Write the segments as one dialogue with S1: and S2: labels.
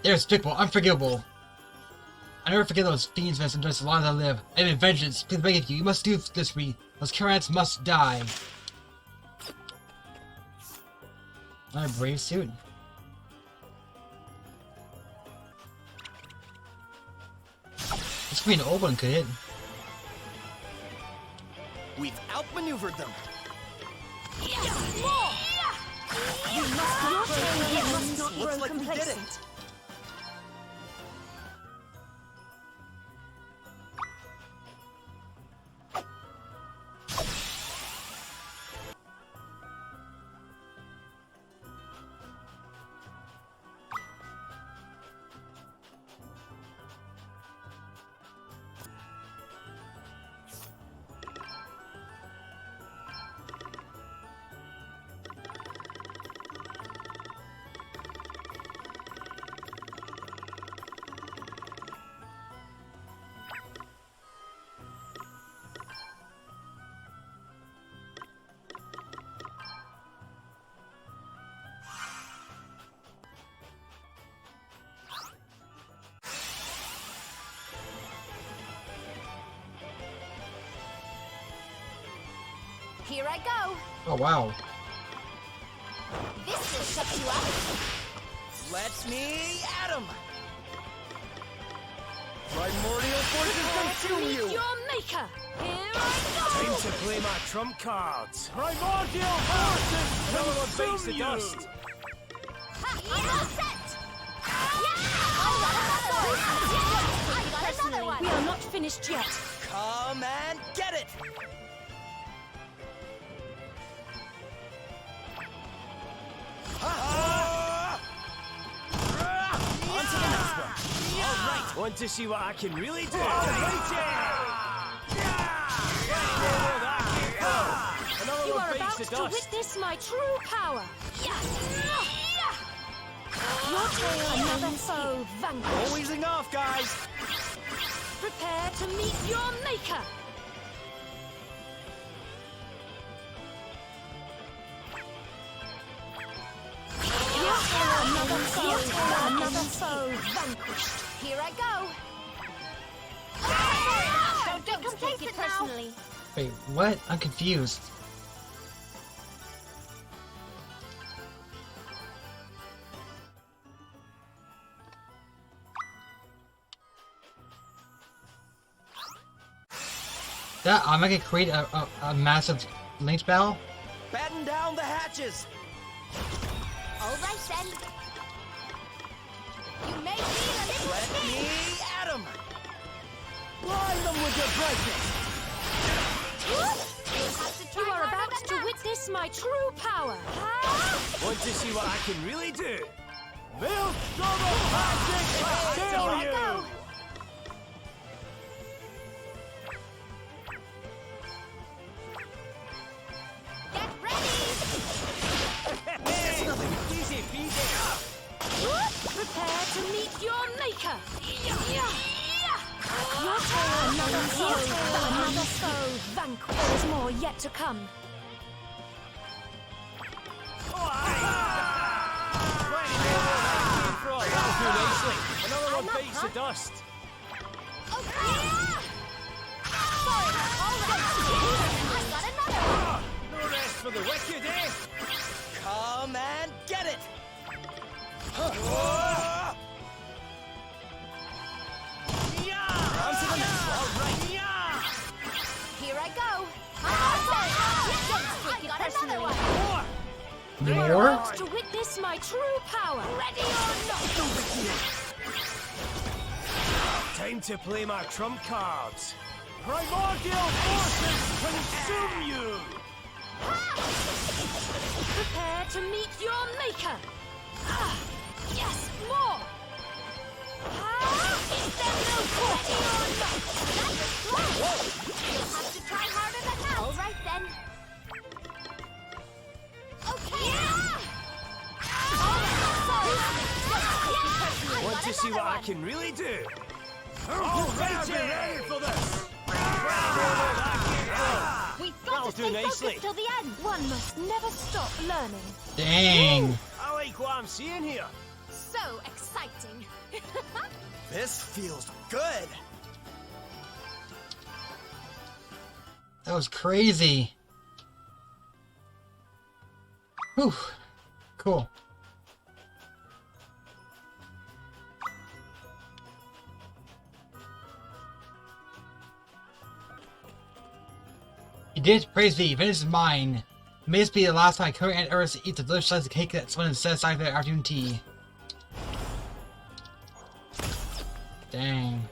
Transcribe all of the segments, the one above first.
S1: They're despicable, unforgivable. I never forget those fiends mess and as long as I live. I have vengeance. Please beg of you. You must do this for me. Those Karats must die. My brave suit. This could be an old one, could it?
S2: We've outmaneuvered them.
S3: More! You must not grow
S2: Looks like we did
S3: complacent.
S2: it.
S3: Here I go.
S1: Oh wow.
S3: This will shut you up.
S2: Let me at 'em. Primordial forces consume
S3: Meet
S2: you.
S3: your maker. Here I go.
S4: Time to play my trump cards. Primordial forces consume the dust.
S3: I'm all set. I got another one. We are not finished yet.
S2: Come and get it.
S4: On to the next one. All right. Want to see what I can really do? Another
S3: You
S4: one
S3: are
S4: bites
S3: about
S4: the
S3: to
S4: dust.
S3: witness my true power. Your tale, another foe vanquished.
S2: Always enough, guys.
S3: Prepare to meet your maker. Another foe vanquished. Here I go. Don't take it personally.
S1: Wait, what? I'm confused. That I'm gonna create a massive linked battle?
S2: Batten down the hatches.
S3: All right then. You may feel a little
S2: Let
S3: sting.
S2: me at 'em. Blind them with your brightness.
S3: You are about to witness my true power.
S4: Want to see what I can really do? Maelstrom of magic!
S3: Here I go. Get ready.
S4: Easy peasy.
S3: Prepare to meet your maker. Your tale, another foe vanquished. There is more yet to come.
S4: That'll do nicely. Another one
S3: I'm up,
S4: bites the
S3: huh?
S4: dust.
S3: Okay. Sorry. All right. I got another one.
S4: No rest for the wicked, eh?
S2: Come and get it. On to the next one. All right.
S3: Here I go. I got another one.
S1: More?
S3: About to witness my true power. Ready or not?
S4: Time to play my trump cards. Primordial forces consume you!
S3: Prepare to meet your maker. Yes, more. Is there no ready or not? That's close. You'll have to try harder than that. All right then. Okay.
S4: Want to see what I can really do? All right, be ready for this!
S3: We've
S4: That'll
S3: got to
S4: do
S3: stay
S4: nicely.
S3: focused till the end. One must never stop learning.
S1: Dang.
S4: I like what I'm seeing here.
S3: So exciting.
S2: This feels good.
S1: That was crazy. Whew. Cool. You did it, praise be. Vengeance is mine. May this be the last time I cover and ever eat the delicious slice of cake that someone set aside for their afternoon tea. Dang.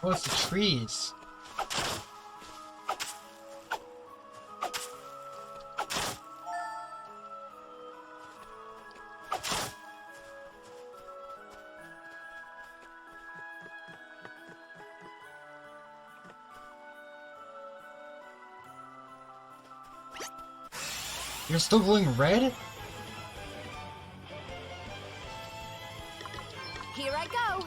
S1: Oh, it's the trees. You're still glowing red?
S3: Here I go.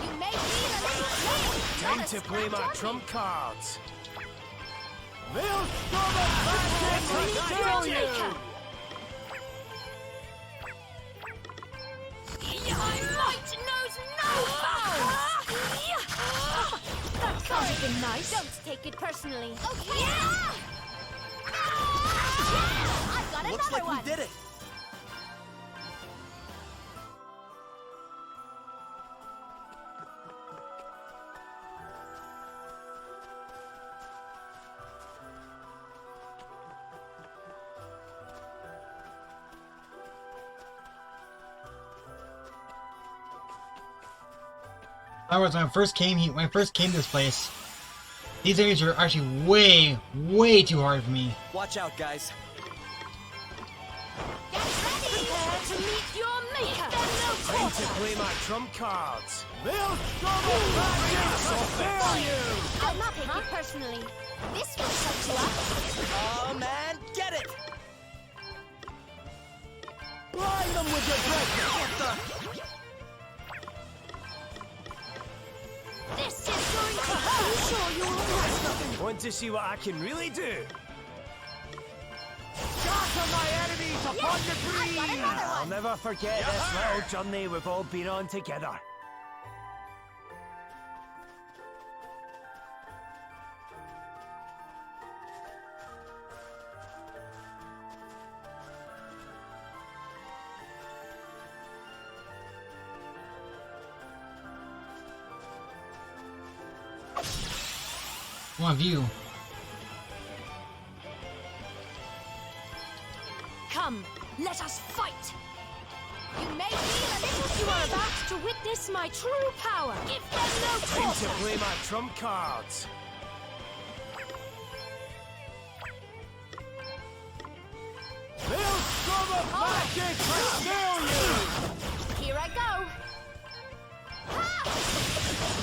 S3: You may feel a little pain.
S4: Time to play my trump cards.
S2: Maelstrom of magic will kill you!
S3: My might knows no bounds! That can't have been nice. Don't take it personally. Okay. I've got
S2: Looks
S3: another
S2: like
S3: one.
S2: we did it.
S1: That was when I first came to this place. These areas are actually way too hard for me.
S2: Watch out, guys.
S3: Get ready. Prepare to meet your maker.
S4: Time to play my trump cards.
S2: Maelstrom of magic will kill you!
S3: I'm not taking it personally. This will set you up.
S2: Oh man, get it! Blind them with your breath! What the?
S3: This is going to hurt. You sure you're all right?
S4: Want to see what I can really do?
S2: Scatter my enemies upon the
S3: I've got
S2: green!
S3: another
S4: I'll
S3: one.
S4: never forget this little journey we've all been on together.
S1: One view.
S3: Come, let us fight. You may feel a little. You are about to witness my true power. Give them no
S4: Time to
S3: quarter.
S4: play my trump cards.
S2: Maelstrom of magic will kill you!
S3: Here I go. Ha!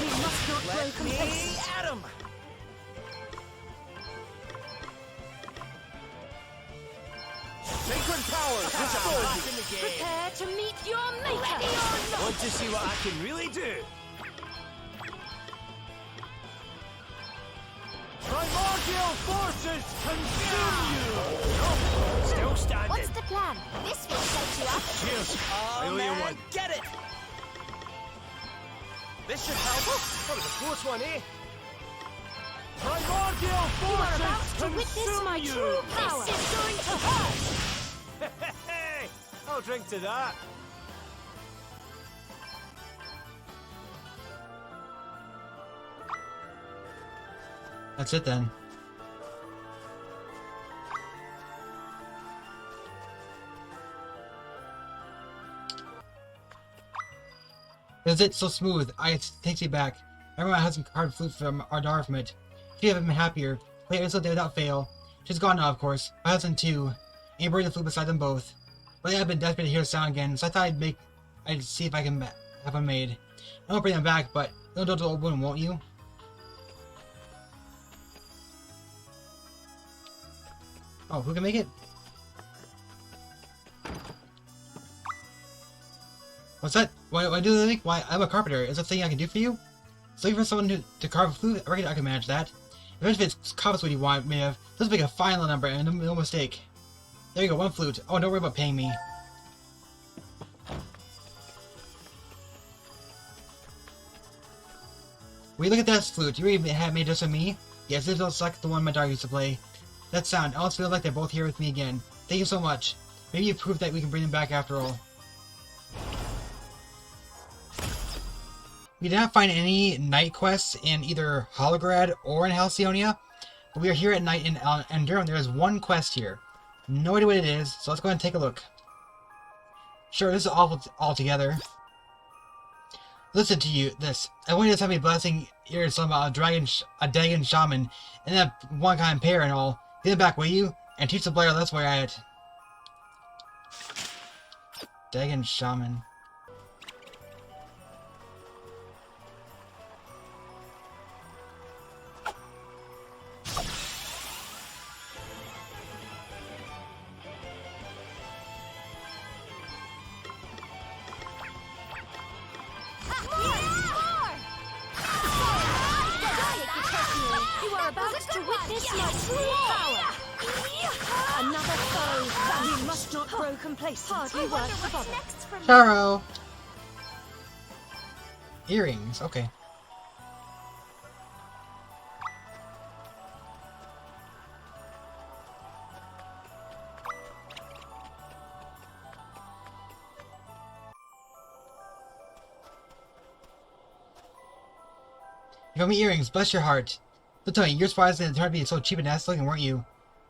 S3: We must not grow
S2: Let me
S3: complacent.
S2: at 'em! Sacred powers restore
S4: Back
S2: you!
S4: in the game.
S3: Prepare to meet your maker. Ready or not.
S4: Want to see what I can really do?
S2: Primordial forces consume you!
S4: Still standing.
S3: What's the plan? This will set you up.
S4: Cheers.
S2: Oh
S4: Really
S2: man,
S4: one.
S2: get it! This should help.
S4: That was a close one, eh?
S2: Primordial
S3: You are about
S2: forces
S3: to witness my
S2: consume
S3: true
S2: you!
S3: power. This is going to hurt.
S4: Hey, I'll drink to that.
S1: That's it then. Is it so smooth? It takes me back. Remember my husband card flute from our daughter from it. She haven't been happier. Play it so without fail. She's gone now, of course. My husband too. And buried the flute beside them both. But I've been desperate to hear the sound again, so I thought I'd see if I can have them made. I won't bring them back, but don't do the old one, won't you? Oh, who can make it? What's that? Why do they think? Why, I'm a carpenter. Is that something I can do for you? So looking for someone to carve a flute? I reckon I can manage that. Eventually, if it's coppice what you want, may have. Let's make a final number and no mistake. There you go, 1 flute. Oh, don't worry about paying me. Will you look at that flute? You really have made just for me? Yes, this looks like the one my daughter used to play. That sound. I almost feel like they're both here with me again. Thank you so much. Maybe you proved that we can bring them back after all. We did not find any night quests in either Holograd or in Halcyonia, but we are here at night in Durham. There is one quest here. No idea what it is, so let's go ahead and take a look. Sure, this is awful altogether. Listen to you, this. I want you to have me blessing ears about a dragon shaman, and that one kind of pair and all. Get it back, will you? And teach the player that's where I at. Dragon shaman. Charo! Earrings, okay. You got me earrings, bless your heart. Don't tell me, you're surprised that they're trying to be so cheap and nasty looking, weren't you?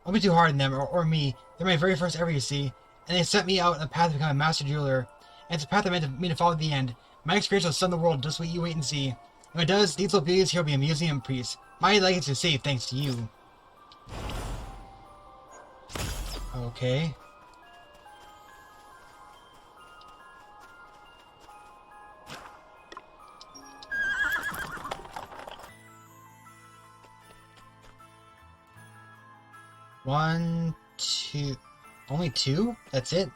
S1: Don't be too hard on them, or me. They're my very first ever, you see. And they set me out on a path to become a master jeweler. And it's a path that meant me to follow the end. My next creation will stun the world, just what you wait and see. When it does, these little beauties here will be a museum piece. My legacy is safe thanks to you. Okay. One, two... Only 2? That's it?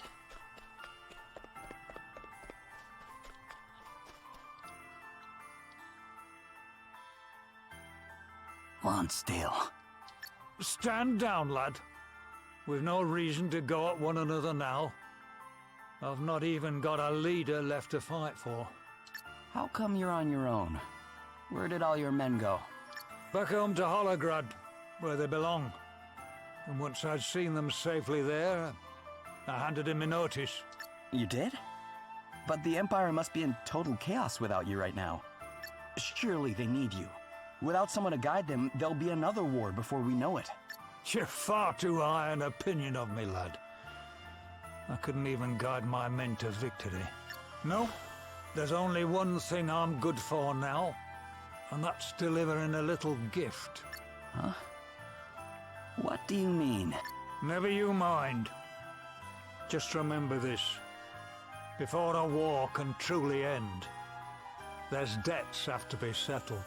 S2: Lonsdale.
S5: Stand down, lad. We've no reason to go at one another now. I've not even got a leader left to fight for.
S2: How come you're on your own? Where did all your men go?
S5: Back home to Holograd, where they belong. And once I'd seen them safely there, I handed him a notice.
S2: You did? But the Empire must be in total chaos without you right now. Surely they need you. Without someone to guide them, there'll be another war before we know it.
S5: You're far too high an opinion of me, lad. I couldn't even guide my men to victory. No, there's only one thing I'm good for now, and that's delivering a little gift.
S2: Huh? What do you mean?
S5: Never you mind. Just remember this. Before a war can truly end, there's debts have to be settled.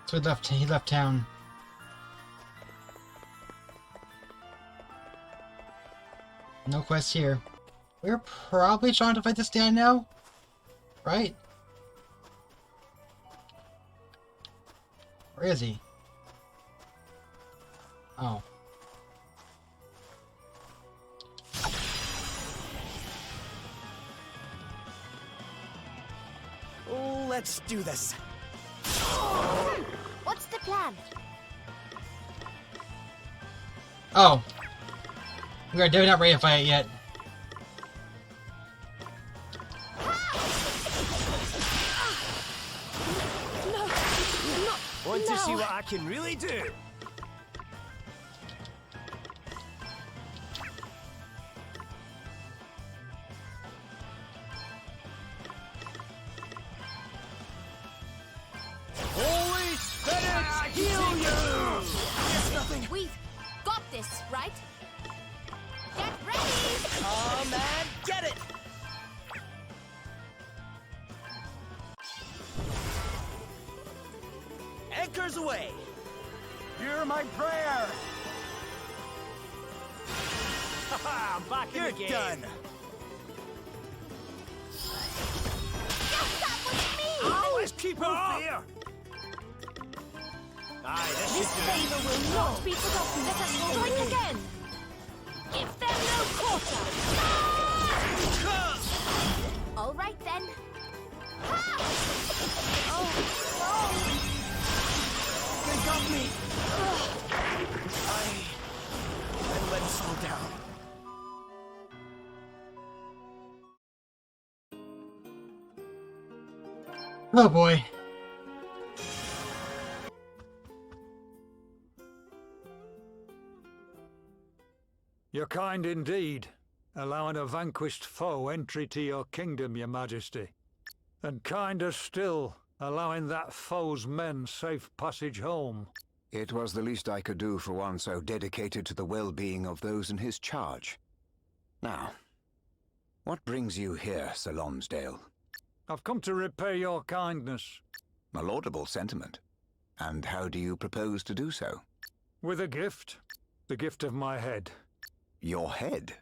S1: So he left town. No quest here. We're probably trying to fight this guy now, right? Where is he? Oh.
S2: Let's do this.
S3: What's the plan?
S1: Oh. We are definitely not ready to fight it yet.
S4: Want to see what I can really do? Holy Spirit, heal you!
S3: It's nothing. We've got this, right? Get ready!
S2: Come and get it!
S4: Anchors away!
S2: Hear my prayer!
S4: Haha, I'm back in the game.
S2: You're done!
S3: Yes, that was me!
S4: Oh, let's keep it fair. Aye,
S3: This
S4: this should do.
S3: favor will not be forgotten. Let us strike again. Give them no quarter. All right then. Ha! Oh,
S2: They got me! I let us all down.
S1: Oh boy.
S5: You're kind indeed, allowing a vanquished foe entry to your kingdom, your majesty. And kinder still, allowing that foe's men safe passage home.
S6: It was the least I could do for one so dedicated to the well-being of those in his charge. Now, what brings you here, Sir Lonsdale?
S5: I've come to repay your kindness.
S6: A laudable sentiment. And how do you propose to do so?
S5: With a gift. The gift of my head.
S6: Your head?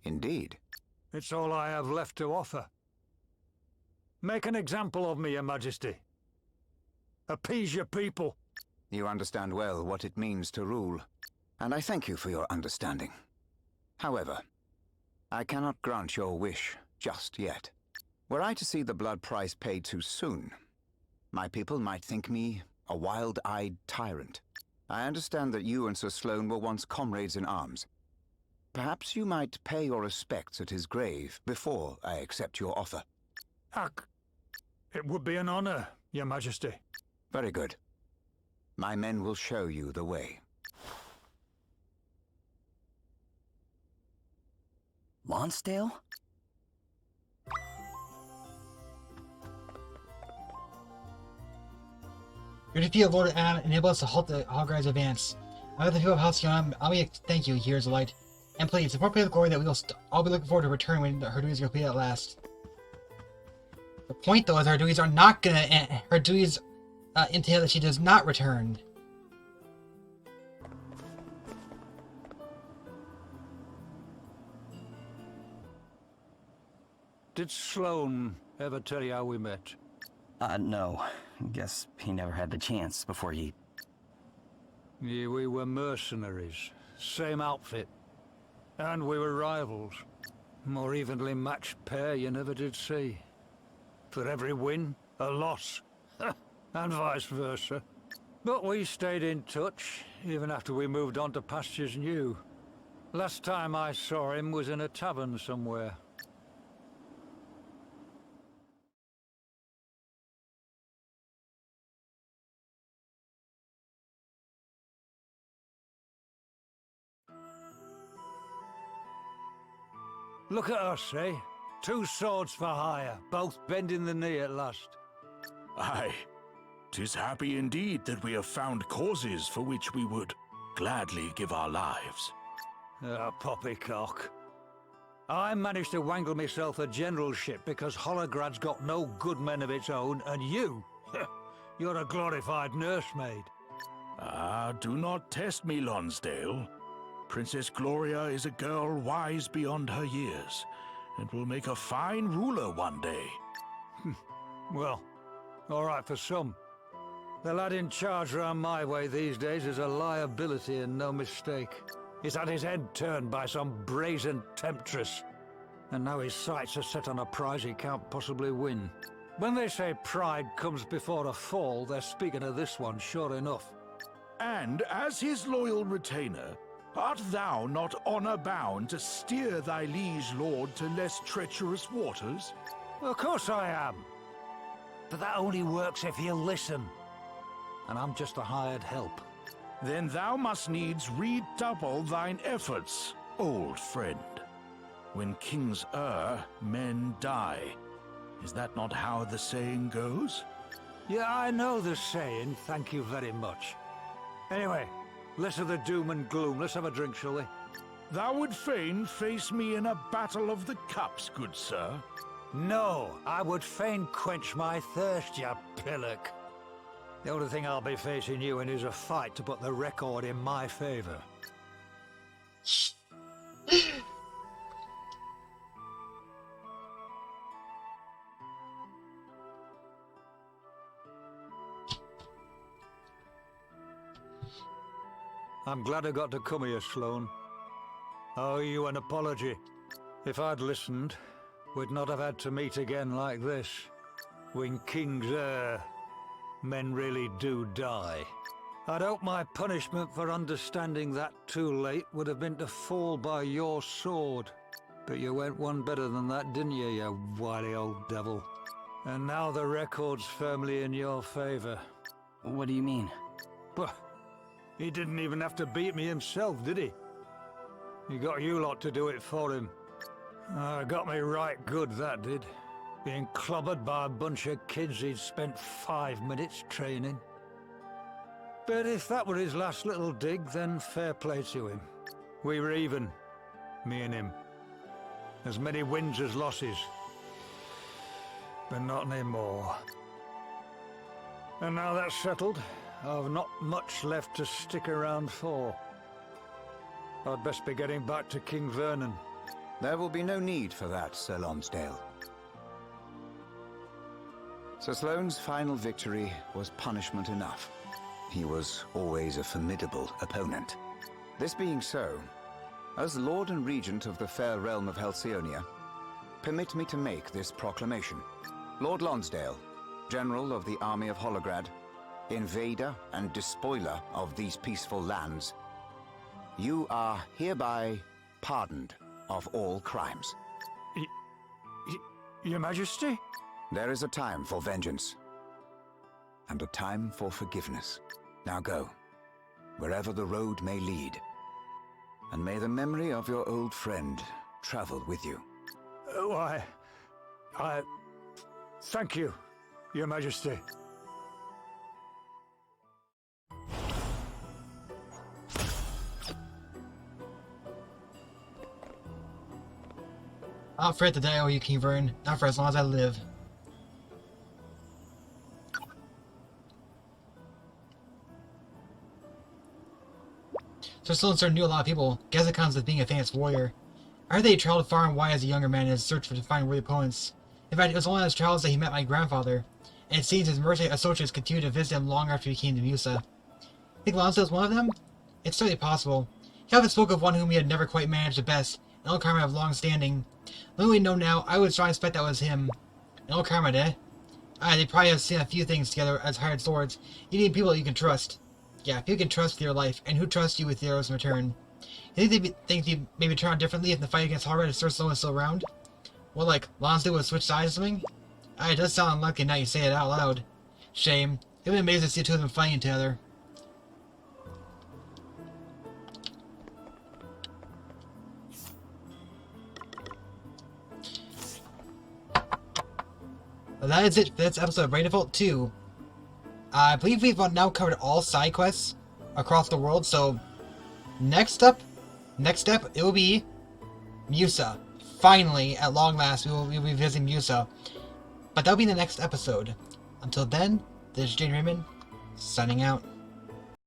S6: Indeed.
S5: It's all I have left to offer. Make an example of me, your majesty. Appease your people.
S6: You understand well what it means to rule, and I thank you for your understanding. However, I cannot grant your wish just yet. Were I to see the blood price paid too soon, my people might think me a wild-eyed tyrant. I understand that you and Sir Sloane were once comrades in arms. Perhaps you might pay your respects at his grave before I accept your offer.
S5: It would be an honor, your majesty.
S6: Very good. My men will show you the way.
S2: Lonsdale?
S1: Your defeat of Lord Anne enabled us to halt the Hogride's advance. I have the people of Halcyon, I'll be thank you, Here's Light. And please, support me with glory that we will I'll be looking forward to return when her duties are complete at last. The point though is her duties are not gonna her duties entail that she does not return.
S5: Did Sloane ever tell you how we met?
S2: No. Guess he never had the chance before he...
S5: Yeah, we were mercenaries. Same outfit. And we were rivals. More evenly matched pair you never did see. For every win, a loss. And vice versa. But we stayed in touch, even after we moved on to pastures new. Last time I saw him was in a tavern somewhere. Look at us, eh? 2 swords for hire, both bending the knee at last.
S7: Aye, 'tis happy indeed that we have found causes for which we would gladly give our lives.
S5: Ah, poppycock. I managed to wangle myself a generalship because Holograd's got no good men of its own, and you, you're a glorified nursemaid.
S7: Ah, do not test me, Lonsdale. Princess Gloria is a girl wise beyond her years, and will make a fine ruler one day.
S5: Well, all right for some. The lad in charge round my way these days is a liability and no mistake. He's had his head turned by some brazen temptress, and now his sights are set on a prize he can't possibly win. When they say pride comes before a fall, they're speaking of this one, sure enough.
S7: And as his loyal retainer, art thou not honor-bound to steer thy liege lord to less treacherous waters?
S5: Of course I am. But that only works if you listen. And I'm just a hired help.
S7: Then thou must needs redouble thine efforts, old friend. When kings err, men die. Is that not how the saying goes?
S5: Yeah, I know the saying, thank you very much. Anyway, less of the doom and gloom. Let's have a drink, shall we?
S7: Thou would fain face me in a battle of the cups, good sir.
S5: No, I would fain quench my thirst, you pillock. The only thing I'll be facing you in is a fight to put the record in my favor. I'm glad I got to come here, Sloane. I owe you an apology. If I'd listened, we'd not have had to meet again like this. When kings err, men really do die. I'd hoped my punishment for understanding that too late would have been to fall by your sword. But you went one better than that, didn't you, you wily old devil? And now the record's firmly in your favor.
S2: What do you mean?
S5: But he didn't even have to beat me himself, did he? He got you lot to do it for him. Got me right good, that did. Being clobbered by a bunch of kids he'd spent 5 minutes training. But if that were his last little dig, then fair play to him. We were even, me and him. As many wins as losses. But not anymore. And now that's settled, I've not much left to stick around for. I'd best be getting back to King Vernon.
S6: There will be no need for that, Sir Lonsdale. Sir Sloane's final victory was punishment enough. He was always a formidable opponent. This being so, as Lord and Regent of the fair realm of Halcyonia, permit me to make this proclamation. Lord Lonsdale, General of the Army of Holograd, invader and despoiler of these peaceful lands, you are hereby pardoned of all crimes.
S5: Your Majesty?
S6: There is a time for vengeance, and a time for forgiveness. Now go, wherever the road may lead, and may the memory of your old friend travel with you.
S5: I thank you, Your Majesty.
S1: I'll forget the day I owe you, King Vern, not for as long as I live. Sir Sloane knew a lot of people. Gezakon's as being a famous warrior. I heard that he traveled far and wide as a younger man in his search to find worthy opponents. In fact, it was only on his travels that he met my grandfather, and it seems his mercenary associates continued to visit him long after he came to Musa. Think Lonsdale's one of them? It's certainly possible. He often spoke of one whom he had never quite managed the best, an old comrade of long standing. Knowing we know now, I would try to suspect that was him. An old comrade, eh? They probably have seen a few things together as hired swords. You need people you can trust. Yeah, people you can trust with your life, and who trusts you with theirs in return. You think you'd maybe turn out differently if the fight against Holograd if Sir Sloane was still around? Well, like, Lonsdale would switch sides or something? It does sound unlucky now you say it out loud. Shame. It would be amazing to see the two of them fighting together. Well, that is it for this episode of Rimedhal 2. I believe we've now covered all side quests across the world, so next step, it will be Musa. Finally, at long last, we will be visiting Musa. But that'll be in the next episode. Until then, this is JaidynReiman, signing out.